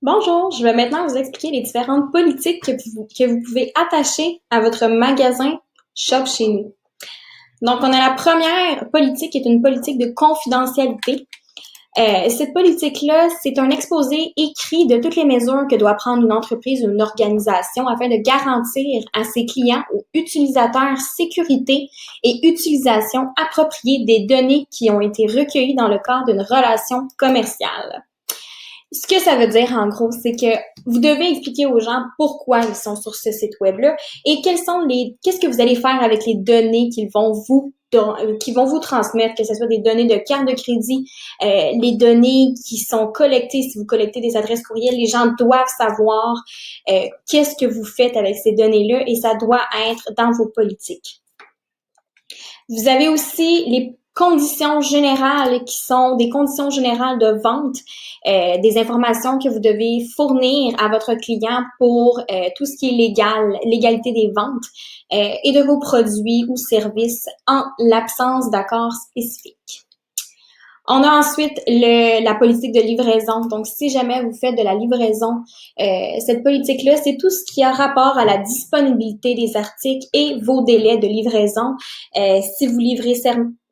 Bonjour, je vais maintenant vous expliquer les différentes politiques que vous pouvez attacher à votre magasin Shop chez nous. Donc, on a la première politique qui est une politique de confidentialité. Cette politique-là, c'est un exposé écrit de toutes les mesures que doit prendre une entreprise ou une organisation afin de garantir à ses clients ou utilisateurs sécurité et utilisation appropriée des données qui ont été recueillies dans le cadre d'une relation commerciale. Ce que ça veut dire, en gros, c'est que vous devez expliquer aux gens pourquoi ils sont sur ce site web-là et qu'est-ce que vous allez faire avec les données qu'ils vont vous transmettre, que ce soit des données de carte de crédit, les données qui sont collectées, si vous collectez des adresses courriels, les gens doivent savoir qu'est-ce que vous faites avec ces données-là et ça doit être dans vos politiques. Vous avez aussi les conditions générales qui sont des conditions générales de vente, des informations que vous devez fournir à votre client pour tout ce qui est légalité des ventes et de vos produits ou services en l'absence d'accord spécifique. On a ensuite la politique de livraison. Donc, si jamais vous faites de la livraison, cette politique-là, c'est tout ce qui a rapport à la disponibilité des articles et vos délais de livraison. Si vous livrez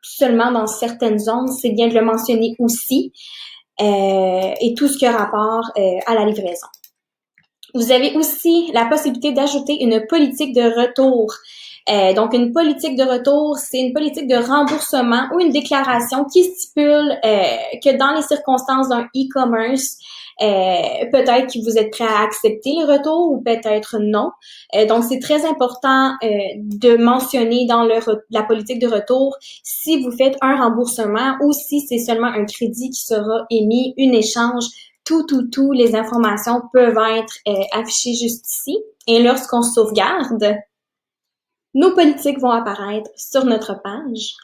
seulement dans certaines zones, c'est bien de le mentionner aussi. Et tout ce qui a rapport à la livraison. Vous avez aussi la possibilité d'ajouter une politique de retour. Donc, une politique de retour, c'est une politique de remboursement ou une déclaration qui stipule que dans les circonstances d'un e-commerce, peut-être que vous êtes prêt à accepter le retour ou peut-être non. Donc, c'est très important de mentionner dans la politique de retour si vous faites un remboursement ou si c'est seulement un crédit qui sera émis, un échange. Les informations peuvent être affichées juste ici. Et lorsqu'on sauvegarde, nos politiques vont apparaître sur notre page.